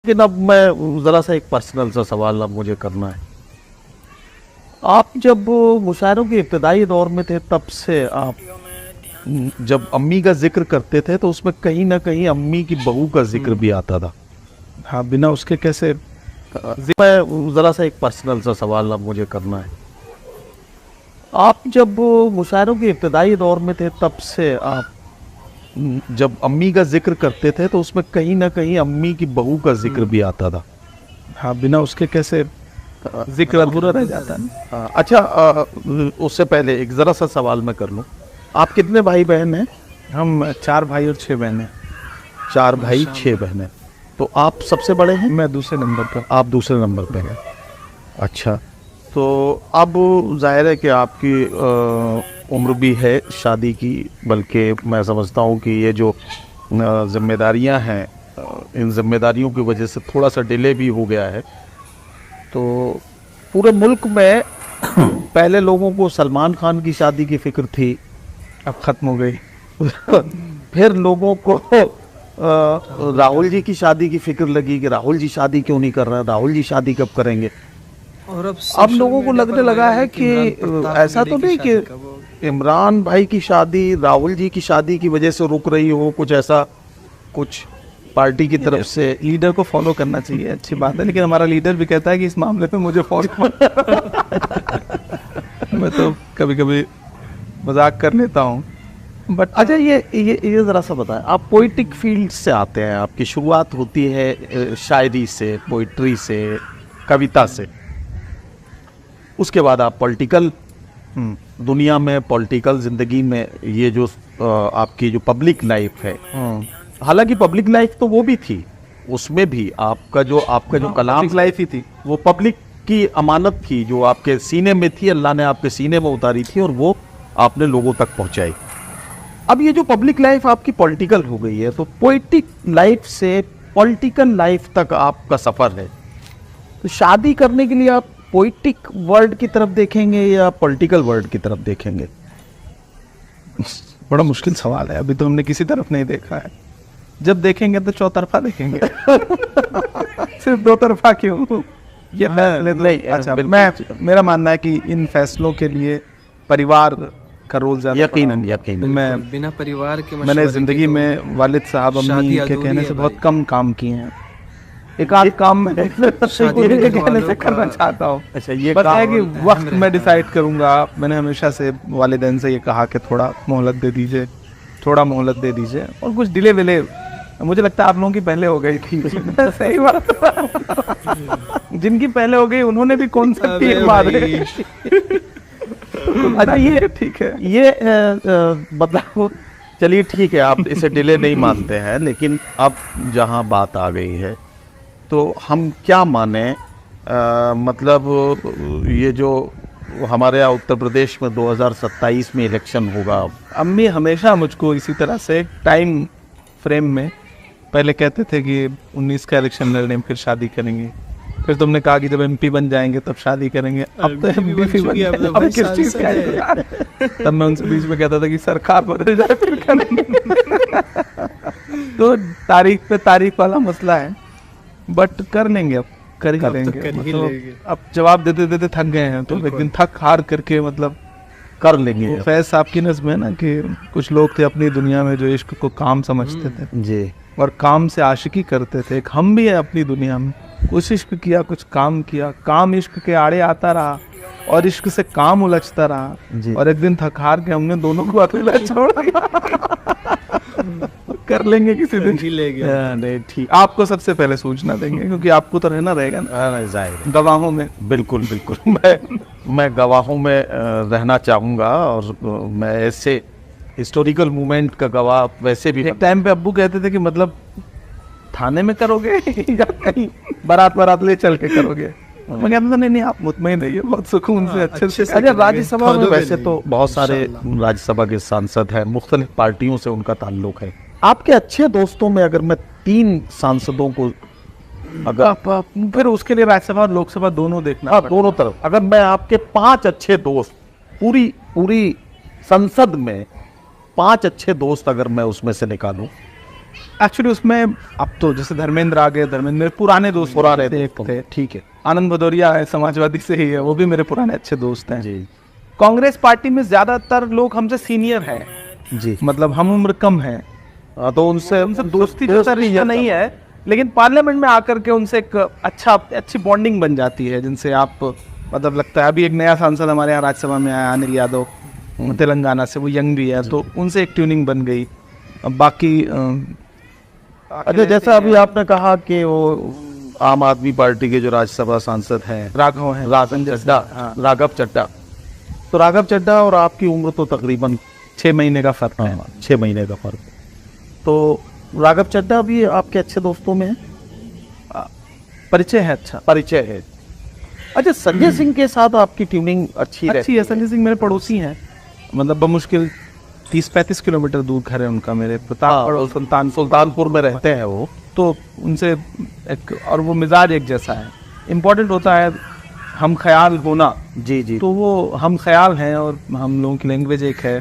लेकिन अब मैं ज़रा सा एक पर्सनल सा सवाल अब मुझे करना है। आप जब मुशायरों के इब्तदाई दौर में थे तब से आप जब अम्मी का जिक्र करते थे तो उसमें कहीं ना कहीं अम्मी की बहू का जिक्र भी आता था। हाँ, बिना उसके कैसे। मैं ज़रा सा एक पर्सनल सा सवाल अब मुझे करना है। आप जब मुशायरों के इब्तदाई दौर में थे तब से आप जब अम्मी का जिक्र करते थे तो उसमें कहीं ना कहीं अम्मी की बहू का जिक्र भी आता था। हाँ, बिना उसके कैसे जिक्र अधूरा रह जाता है। अच्छा, उससे पहले एक ज़रा सा सवाल मैं कर लूँ। आप कितने भाई बहन हैं? हम 4 भाई और 6 बहनें। 4 भाई 6 बहनें। तो आप सबसे बड़े हैं? मैं दूसरे नंबर पर। आप दूसरे नंबर पे हैं। अच्छा, तो अब जाहिर है कि आपकी उम्र भी है शादी की, बल्कि मैं समझता हूँ कि ये जो जिम्मेदारियाँ हैं, इन जिम्मेदारियों की वजह से थोड़ा सा डिले भी हो गया है। तो पूरे मुल्क में पहले लोगों को सलमान खान की शादी की फ़िक्र थी, अब ख़त्म हो गई। फिर लोगों को राहुल जी की शादी की फ़िक्र लगी कि राहुल जी शादी क्यों नहीं कर रहे हैं, राहुल जी शादी कब करेंगे। और अब लोगों को लगने लगा है कि ऐसा तो नहीं कि इमरान भाई की शादी राहुल जी की शादी की वजह से रुक रही हो, कुछ ऐसा कुछ पार्टी की तरफ से। लीडर को फॉलो करना चाहिए, अच्छी बात है, लेकिन हमारा लीडर भी कहता है कि इस मामले पे मुझे फॉलो मैं तो कभी कभी मजाक कर लेता हूँ, बट अच्छा, ये ज़रा सा बताएं, आप पोइटिक फील्ड से आते हैं, आपकी शुरुआत होती है शायरी से, पोइट्री से, कविता से, उसके बाद आप पॉलिटिकल दुनिया में, पॉलिटिकल ज़िंदगी में, ये जो आपकी जो पब्लिक लाइफ है, हालांकि पब्लिक लाइफ तो वो भी थी, उसमें भी आपका जो कलाम लाइफ ही थी, वो पब्लिक की अमानत थी जो आपके सीने में थी, अल्लाह ने आपके सीने में उतारी थी और वो आपने लोगों तक पहुंचाई। अब ये जो पब्लिक लाइफ आपकी पॉलिटिकल हो गई है, तो पोइटिक लाइफ से पॉलिटिकल लाइफ तक आपका सफ़र है, तो शादी करने के लिए आप पोइटिक वर्ल्ड की तरफ देखेंगे या पॉलिटिकल वर्ल्ड की तरफ देखेंगे? बड़ा मुश्किल सवाल है, अभी तो हमने किसी तरफ नहीं देखा है। जब देखेंगे तो चौतरफा देखेंगे। सिर्फ दो तरफा क्यों? ये फैसले नहीं। अच्छा, मेरा मानना है कि इन फैसलों के लिए परिवार का रोल ज्यादा। यकीनन मैं बिना परिवार के मैंने जिंदगी में वालिद साहब अम्मी के कहने से बहुत कम काम किए हैं। एक आध काम में कहने से करना चाहता हूँ। अच्छा, ये बस है कि वक्त मैं डिसाइड करूंगा। मैंने हमेशा से वालिदैन से ये कहा कि थोड़ा मोहलत दे दीजिए, थोड़ा मोहलत दे दीजिए, और कुछ डिले विले मुझे लगता है आप लोगों की पहले हो गई थी। सही बात। जिनकी पहले हो गई उन्होंने भी कौन सा तीर मारे। अच्छा, ये ठीक है, ये मतलब चलिए ठीक है, आप इसे डिले नहीं मानते हैं, लेकिन अब जहाँ बात आ गई है तो हम क्या माने, मतलब ये जो हमारे यहाँ उत्तर प्रदेश में 2027 में इलेक्शन होगा। अम्मी हमेशा मुझको इसी तरह से टाइम फ्रेम में पहले कहते थे कि 19 का इलेक्शन लड़ने फिर शादी करेंगे, फिर तुमने कहा कि जब एमपी बन जाएंगे तब शादी करेंगे। अब तो एमपी बन गए, अब किस चीज का इंतजार? तब मैं उनसे बीच में कहता था कि सरकार बदल जाए फिर करेंगे। तो तारीख पे तारीख वाला मसला है, बट कर लेंगे, अब कर ही लेंगे। अब जवाब देते देते थक गए हैं, तो एक दिन थक हार करके मतलब कर लेंगे। फैज साहब की नज़्म है ना कि कुछ लोग थे अपनी दुनिया में जो इश्क को काम समझते थे जी, और काम से आशिकी करते थे। एक हम भी है अपनी दुनिया में, कुछ इश्क किया, कुछ काम किया, काम इश्क के आड़े आता रहा और इश्क से काम उलझता रहा, और एक दिन थक हार के हमने दोनों को अकेला छोड़ दिया। कर लेंगे किसी दिन। नहीं ठीक, आपको सबसे पहले सूचना देंगे क्योंकि आपको तो रहना रहेगा ना जाहिर गवाहों में। बिल्कुल मैं गवाहों में रहना चाहूँगा, और मैं ऐसे हिस्टोरिकल मूवमेंट का गवाह वैसे भी। एक टाइम पे अब्बू कहते थे कि मतलब थाने में करोगे या कहीं बारात ले चल के करोगे। मैं कहता था नहीं, आप मुतमईन रहिए, बहुत सुकून से अच्छे से। अच्छा, राज्यसभा में वैसे तो बहुत सारे राज्यसभा के सांसद हैं, मुख्तलिफ पार्टियों से उनका ताल्लुक है। आपके अच्छे दोस्तों में अगर मैं 3 सांसदों को, अगर फिर उसके लिए राज्यसभा और लोकसभा दोनों देखना, दोनों तरफ, अगर मैं आपके 5 अच्छे दोस्त, पूरी संसद में 5 अच्छे दोस्त अगर मैं उसमें से निकालूं, एक्चुअली उसमें अब तो जैसे धर्मेंद्र आ गए, धर्मेंद्र मेरे पुराने दोस्त थे। ठीक है आनंद भदौरिया है, समाजवादी से ही है, वो भी मेरे पुराने अच्छे दोस्त हैं। जी कांग्रेस पार्टी में ज्यादातर लोग हमसे सीनियर हैं, जी। मतलब हम उम्र कम है, तो उनसे दोस्ती जैसा रिश्ता नहीं है, लेकिन पार्लियामेंट में आकर के उनसे एक अच्छी बॉन्डिंग बन जाती है, जिनसे आप मतलब लगता है। अभी एक नया सांसद हमारे यहाँ राज्यसभा में आया, अनिल यादव, तेलंगाना से, वो यंग भी है, तो उनसे एक ट्यूनिंग बन गई। अब बाकी अच्छा, जैसा अभी आपने कहा कि वो आम आदमी पार्टी के जो राज्यसभा सांसद हैं राघव है, राघव चड्ढा, राघव चड्ढा, तो राघव चड्ढा और आपकी उम्र तो तकरीबन 6 महीने का फर्क है। 6 महीने का फर्क। तो राघव चड्ढा भी आपके अच्छे दोस्तों में है? परिचय है, अच्छा परिचय है। अच्छा, संजय सिंह के साथ आपकी ट्यूनिंग अच्छी रहती है। संजय सिंह मेरे पड़ोसी हैं, मतलब बमुश्किल 30-35 किलोमीटर दूर घर है उनका, मेरे प्रतापगढ़ और सुल्तानपुर में रहते हैं वो। तो उनसे एक, और वो मिजाज एक जैसा है। इम्पोर्टेंट होता है हम ख्याल होना। जी जी। तो वो हम ख्याल हैं और हम लोगों की लैंग्वेज एक है।